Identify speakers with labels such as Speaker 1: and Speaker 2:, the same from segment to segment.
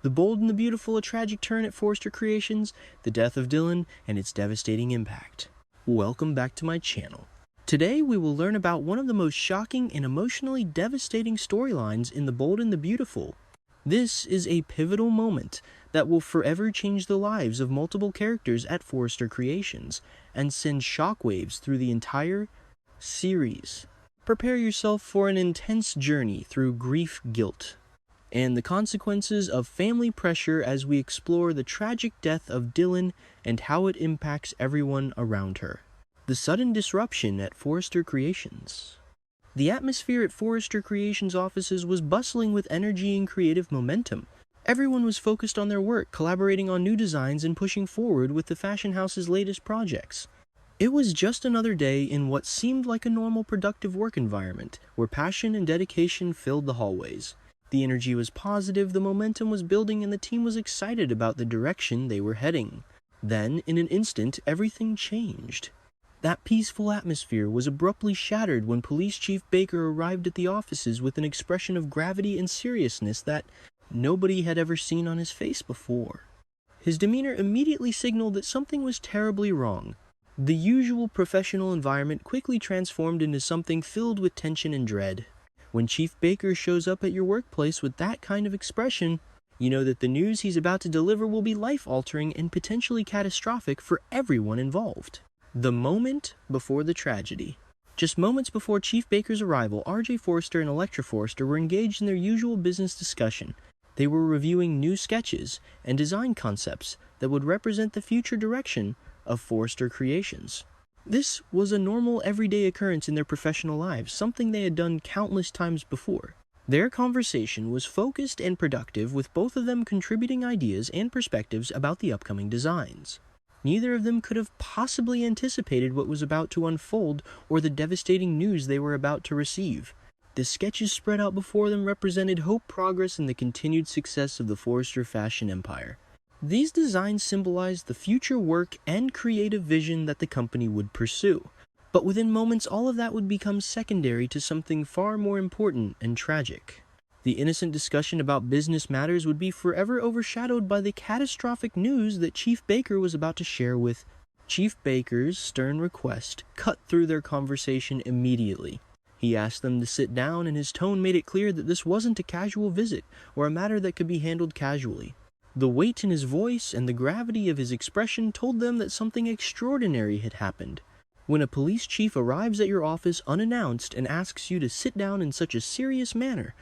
Speaker 1: The Bold and the Beautiful, a tragic turn at Forrester Creations, the death of Dylan, and its devastating impact. Welcome back to my channel. Today we will learn about one of the most shocking and emotionally devastating storylines in The Bold and the Beautiful. This is a pivotal moment that will forever change the lives of multiple characters at Forrester Creations and send shockwaves through the entire series. Prepare yourself for an intense journey through grief, guilt, and the consequences of family pressure as we explore the tragic death of Dylan and how it impacts everyone around her. The sudden disruption at Forrester Creations. The atmosphere at Forrester Creations offices was bustling with energy and creative momentum. Everyone was focused on their work, collaborating on new designs and pushing forward with the fashion house's latest projects. It was just another day in what seemed like a normal, productive work environment, where passion and dedication filled the hallways. The energy was positive, the momentum was building, and the team was excited about the direction they were heading. Then, in an instant, everything changed. That peaceful atmosphere was abruptly shattered when Police Chief Baker arrived at the offices with an expression of gravity and seriousness that nobody had ever seen on his face before. His demeanor immediately signaled that something was terribly wrong. The usual professional environment quickly transformed into something filled with tension and dread. When Chief Baker shows up at your workplace with that kind of expression, you know that the news he's about to deliver will be life-altering and potentially catastrophic for everyone involved. The moment before the tragedy. Just moments before Chief Baker's arrival, RJ Forrester and Electra Forrester were engaged in their usual business discussion. They were reviewing new sketches and design concepts that would represent the future direction of Forrester Creations. This was a normal, everyday occurrence in their professional lives, something they had done countless times before. Their conversation was focused and productive, with both of them contributing ideas and perspectives about the upcoming designs. Neither of them could have possibly anticipated what was about to unfold or the devastating news they were about to receive. The sketches spread out before them represented hope, progress, and the continued success of the Forrester fashion empire. These designs symbolized the future work and creative vision that the company would pursue. But within moments, all of that would become secondary to something far more important and tragic. The innocent discussion about business matters would be forever overshadowed by the catastrophic news that Chief Baker was about to share with. Chief Baker's stern request cut through their conversation immediately. He asked them to sit down, and his tone made it clear that this wasn't a casual visit or a matter that could be handled casually. The weight in his voice and the gravity of his expression told them that something extraordinary had happened. When a police chief arrives at your office unannounced and asks you to sit down in such a serious manner,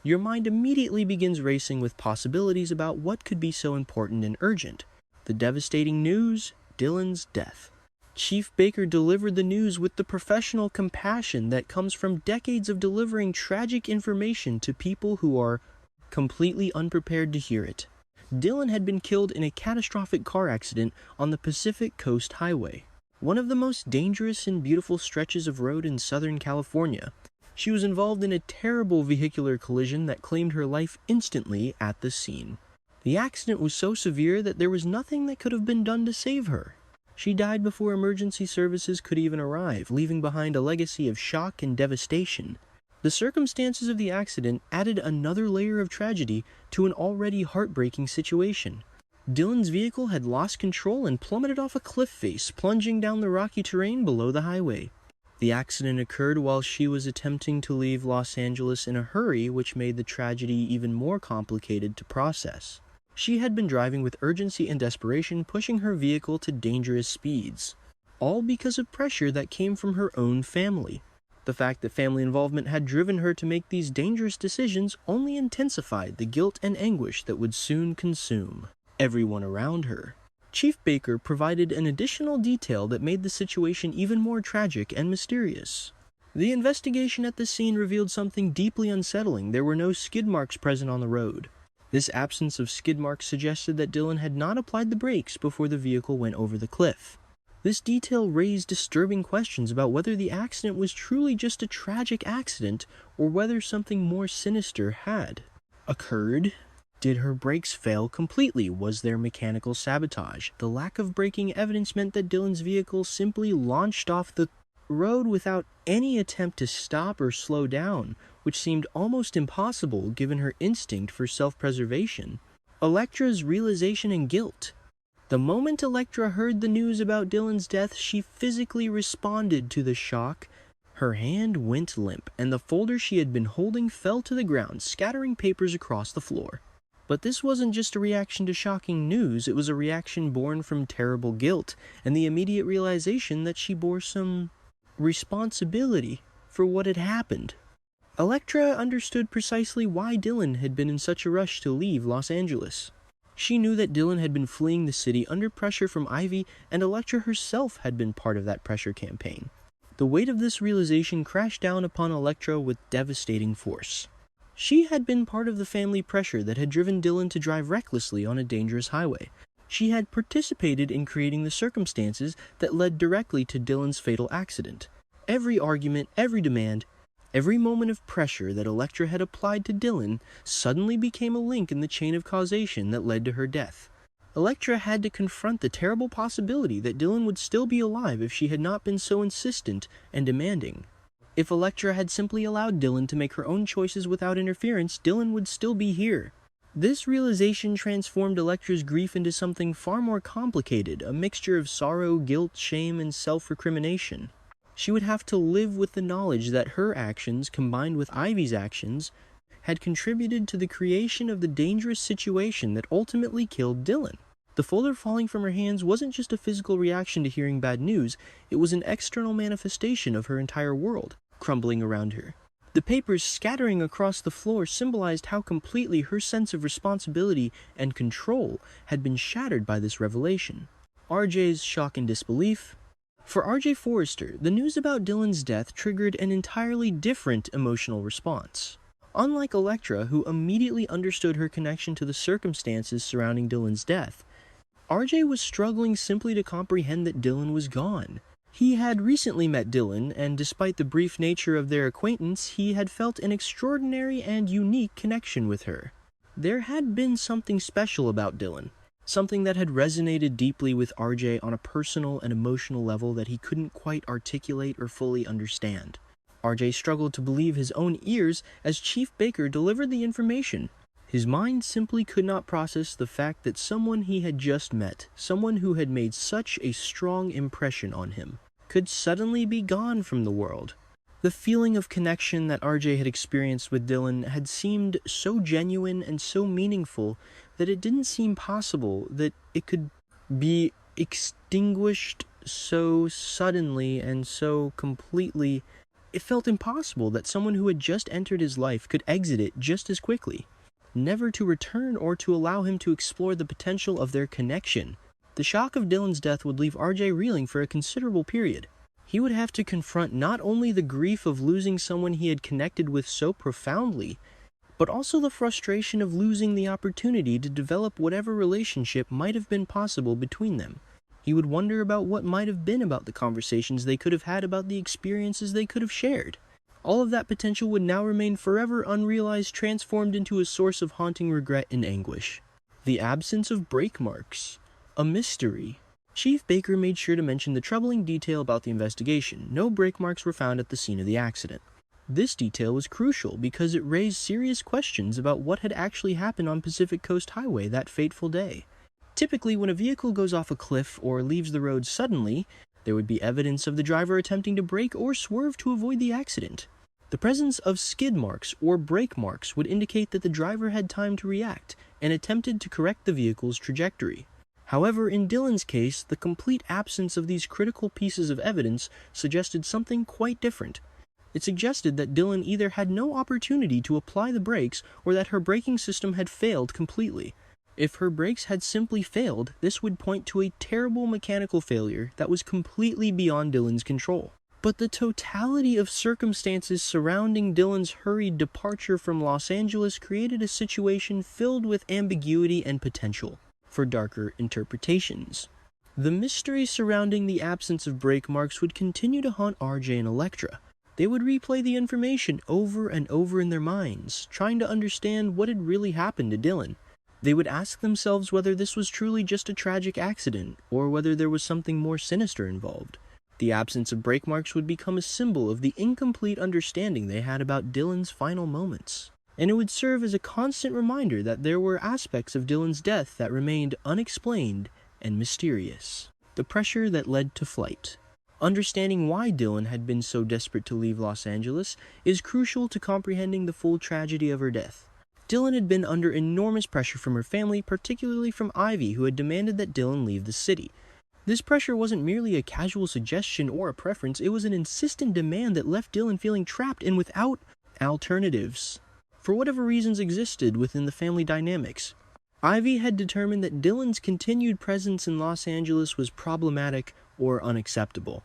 Speaker 1: your mind immediately begins racing with possibilities about what could be so important and urgent. The devastating news, Dylan's death. Chief Baker delivered the news with the professional compassion that comes from decades of delivering tragic information to people who are completely unprepared to hear it. Dylan had been killed in a catastrophic car accident on the Pacific Coast Highway, one of the most dangerous and beautiful stretches of road in Southern California. She was involved in a terrible vehicular collision that claimed her life instantly at the scene. The accident was so severe that there was nothing that could have been done to save her. She died before emergency services could even arrive, leaving behind a legacy of shock and devastation. The circumstances of the accident added another layer of tragedy to an already heartbreaking situation. Dylan's vehicle had lost control and plummeted off a cliff face, plunging down the rocky terrain below the highway. The accident occurred while she was attempting to leave Los Angeles in a hurry, which made the tragedy even more complicated to process. She had been driving with urgency and desperation, pushing her vehicle to dangerous speeds, all because of pressure that came from her own family. The fact that family involvement had driven her to make these dangerous decisions only intensified the guilt and anguish that would soon consume everyone around her. Chief Baker provided an additional detail that made the situation even more tragic and mysterious. The investigation at the scene revealed something deeply unsettling. There were no skid marks present on the road. This absence of skid marks suggested that Dylan had not applied the brakes before the vehicle went over the cliff. This detail raised disturbing questions about whether the accident was truly just a tragic accident or whether something more sinister had occurred. Did her brakes fail completely? Was there mechanical sabotage? The lack of braking evidence meant that Dylan's vehicle simply launched off the road without any attempt to stop or slow down, which seemed almost impossible given her instinct for self-preservation. Electra's realization and guilt. The moment Electra heard the news about Dylan's death, she physically responded to the shock. Her hand went limp, and the folder she had been holding fell to the ground, scattering papers across the floor. But this wasn't just a reaction to shocking news, it was a reaction born from terrible guilt, and the immediate realization that she bore some responsibility for what had happened. Electra understood precisely why Dylan had been in such a rush to leave Los Angeles. She knew that Dylan had been fleeing the city under pressure from Ivy, and Electra herself had been part of that pressure campaign. The weight of this realization crashed down upon Electra with devastating force. She had been part of the family pressure that had driven Dylan to drive recklessly on a dangerous highway. She had participated in creating the circumstances that led directly to Dylan's fatal accident. Every argument, every demand, every moment of pressure that Electra had applied to Dylan suddenly became a link in the chain of causation that led to her death. Electra had to confront the terrible possibility that Dylan would still be alive if she had not been so insistent and demanding. If Electra had simply allowed Dylan to make her own choices without interference, Dylan would still be here. This realization transformed Electra's grief into something far more complicated, a mixture of sorrow, guilt, shame, and self-recrimination. She would have to live with the knowledge that her actions, combined with Ivy's actions, had contributed to the creation of the dangerous situation that ultimately killed Dylan. The folder falling from her hands wasn't just a physical reaction to hearing bad news, it was an external manifestation of her entire world, crumbling around her. The papers scattering across the floor symbolized how completely her sense of responsibility and control had been shattered by this revelation. RJ's shock and disbelief. For RJ Forrester, the news about Dylan's death triggered an entirely different emotional response. Unlike Electra, who immediately understood her connection to the circumstances surrounding Dylan's death, RJ was struggling simply to comprehend that Dylan was gone. He had recently met Dylan, and despite the brief nature of their acquaintance, he had felt an extraordinary and unique connection with her. There had been something special about Dylan. Something that had resonated deeply with RJ on a personal and emotional level that he couldn't quite articulate or fully understand. RJ struggled to believe his own ears as Chief Baker delivered the information. His mind simply could not process the fact that someone he had just met, someone who had made such a strong impression on him, could suddenly be gone from the world. The feeling of connection that RJ had experienced with Dylan had seemed so genuine and so meaningful that it didn't seem possible that it could be extinguished so suddenly and so completely. It felt impossible that someone who had just entered his life could exit it just as quickly, never to return or to allow him to explore the potential of their connection. The shock of Dylan's death would leave RJ reeling for a considerable period. He would have to confront not only the grief of losing someone he had connected with so profoundly, but also the frustration of losing the opportunity to develop whatever relationship might have been possible between them. He would wonder about what might have been about the conversations they could have had, about the experiences they could have shared. All of that potential would now remain forever unrealized, transformed into a source of haunting regret and anguish. The absence of brake marks. A mystery. Chief Baker made sure to mention the troubling detail about the investigation. No brake marks were found at the scene of the accident. This detail was crucial because it raised serious questions about what had actually happened on Pacific Coast Highway that fateful day. Typically, when a vehicle goes off a cliff or leaves the road suddenly, there would be evidence of the driver attempting to brake or swerve to avoid the accident. The presence of skid marks or brake marks would indicate that the driver had time to react and attempted to correct the vehicle's trajectory. However, in Dylan's case, the complete absence of these critical pieces of evidence suggested something quite different. It suggested that Dylan either had no opportunity to apply the brakes or that her braking system had failed completely. If her brakes had simply failed, this would point to a terrible mechanical failure that was completely beyond Dylan's control. But the totality of circumstances surrounding Dylan's hurried departure from Los Angeles created a situation filled with ambiguity and potential for darker interpretations. The mystery surrounding the absence of brake marks would continue to haunt RJ and Electra. They would replay the information over and over in their minds, trying to understand what had really happened to Dylan. They would ask themselves whether this was truly just a tragic accident, or whether there was something more sinister involved. The absence of brake marks would become a symbol of the incomplete understanding they had about Dylan's final moments. and it would serve as a constant reminder that there were aspects of Dylan's death that remained unexplained and mysterious. The pressure that led to flight. Understanding why Dylan had been so desperate to leave Los Angeles is crucial to comprehending the full tragedy of her death. Dylan had been under enormous pressure from her family, particularly from Ivy, who had demanded that Dylan leave the city. This pressure wasn't merely a casual suggestion or a preference, it was an insistent demand that left Dylan feeling trapped and without alternatives. For whatever reasons existed within the family dynamics, Ivy had determined that Dylan's continued presence in Los Angeles was problematic or unacceptable.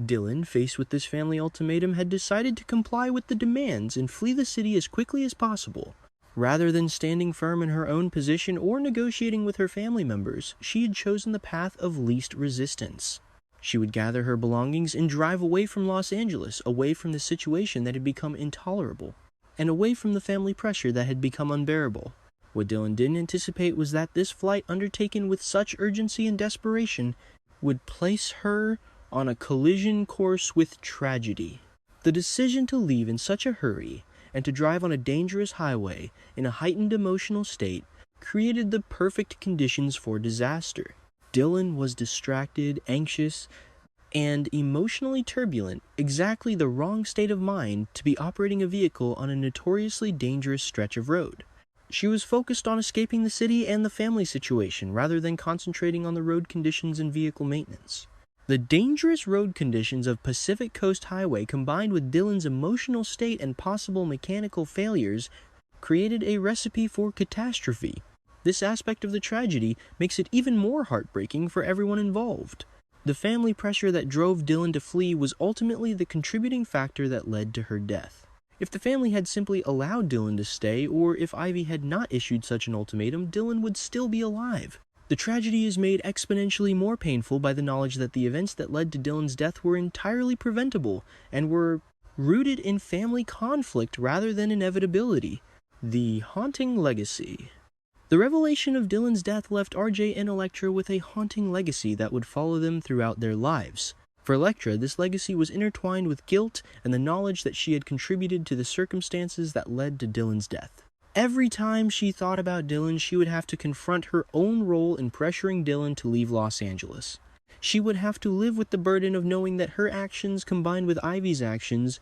Speaker 1: Dylan, faced with this family ultimatum, had decided to comply with the demands and flee the city as quickly as possible. Rather than standing firm in her own position or negotiating with her family members, she had chosen the path of least resistance. She would gather her belongings and drive away from Los Angeles, away from the situation that had become intolerable, and away from the family pressure that had become unbearable. What Dylan didn't anticipate was that this flight, undertaken with such urgency and desperation, would place her on a collision course with tragedy. The decision to leave in such a hurry and to drive on a dangerous highway in a heightened emotional state created the perfect conditions for disaster. Dylan was distracted, anxious, and emotionally turbulent, exactly the wrong state of mind to be operating a vehicle on a notoriously dangerous stretch of road. She was focused on escaping the city and the family situation rather than concentrating on the road conditions and vehicle maintenance. The dangerous road conditions of Pacific Coast Highway combined with Dylan's emotional state and possible mechanical failures created a recipe for catastrophe. This aspect of the tragedy makes it even more heartbreaking for everyone involved. The family pressure that drove Dylan to flee was ultimately the contributing factor that led to her death. If the family had simply allowed Dylan to stay, or if Ivy had not issued such an ultimatum, Dylan would still be alive. The tragedy is made exponentially more painful by the knowledge that the events that led to Dylan's death were entirely preventable and were rooted in family conflict rather than inevitability. The haunting legacy. The revelation of Dylan's death left RJ and Electra with a haunting legacy that would follow them throughout their lives. For Electra, this legacy was intertwined with guilt and the knowledge that she had contributed to the circumstances that led to Dylan's death. Every time she thought about Dylan, she would have to confront her own role in pressuring Dylan to leave Los Angeles. She would have to live with the burden of knowing that her actions combined with Ivy's actions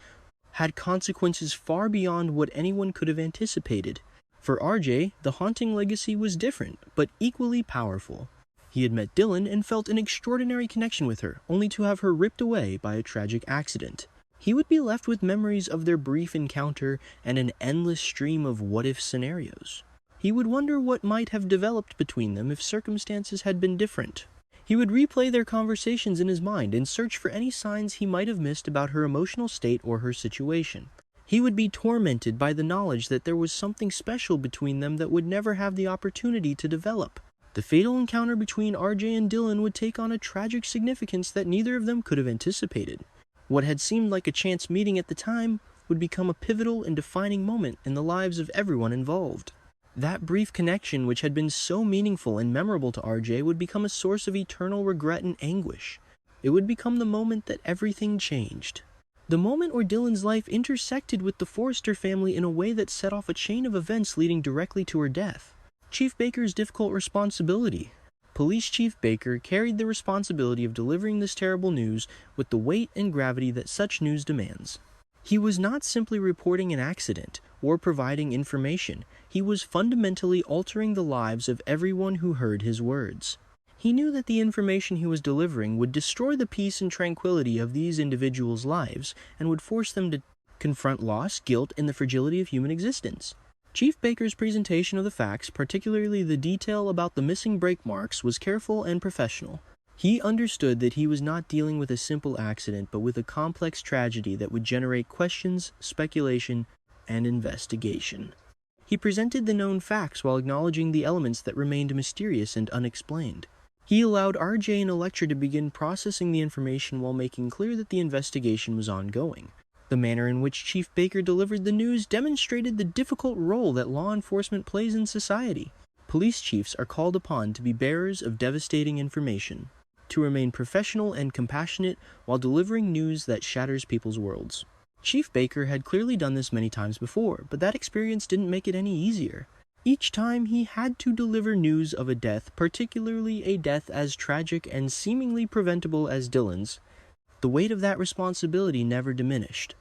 Speaker 1: had consequences far beyond what anyone could have anticipated. For RJ, the haunting legacy was different, but equally powerful. He had met Dylan and felt an extraordinary connection with her, only to have her ripped away by a tragic accident. He would be left with memories of their brief encounter and an endless stream of what-if scenarios. He would wonder what might have developed between them if circumstances had been different. He would replay their conversations in his mind and search for any signs he might have missed about her emotional state or her situation. He would be tormented by the knowledge that there was something special between them that would never have the opportunity to develop. The fatal encounter between RJ and Dylan would take on a tragic significance that neither of them could have anticipated. What had seemed like a chance meeting at the time would become a pivotal and defining moment in the lives of everyone involved. That brief connection, which had been so meaningful and memorable to RJ, would become a source of eternal regret and anguish. It would become the moment that everything changed. The moment where Dylan's life intersected with the Forrester family in a way that set off a chain of events leading directly to her death. Chief Baker's difficult responsibility. Police Chief Baker carried the responsibility of delivering this terrible news with the weight and gravity that such news demands. He was not simply reporting an accident or providing information. He was fundamentally altering the lives of everyone who heard his words. He knew that the information he was delivering would destroy the peace and tranquility of these individuals' lives and would force them to confront loss, guilt, and the fragility of human existence. Chief Baker's presentation of the facts, particularly the detail about the missing brake marks, was careful and professional. He understood that he was not dealing with a simple accident, but with a complex tragedy that would generate questions, speculation, and investigation. He presented the known facts while acknowledging the elements that remained mysterious and unexplained. He allowed RJ and Electra to begin processing the information while making clear that the investigation was ongoing. The manner in which Chief Baker delivered the news demonstrated the difficult role that law enforcement plays in society. Police chiefs are called upon to be bearers of devastating information, to remain professional and compassionate while delivering news that shatters people's worlds. Chief Baker had clearly done this many times before, but that experience didn't make it any easier. Each time he had to deliver news of a death, particularly a death as tragic and seemingly preventable as Dylan's, the weight of that responsibility never diminished.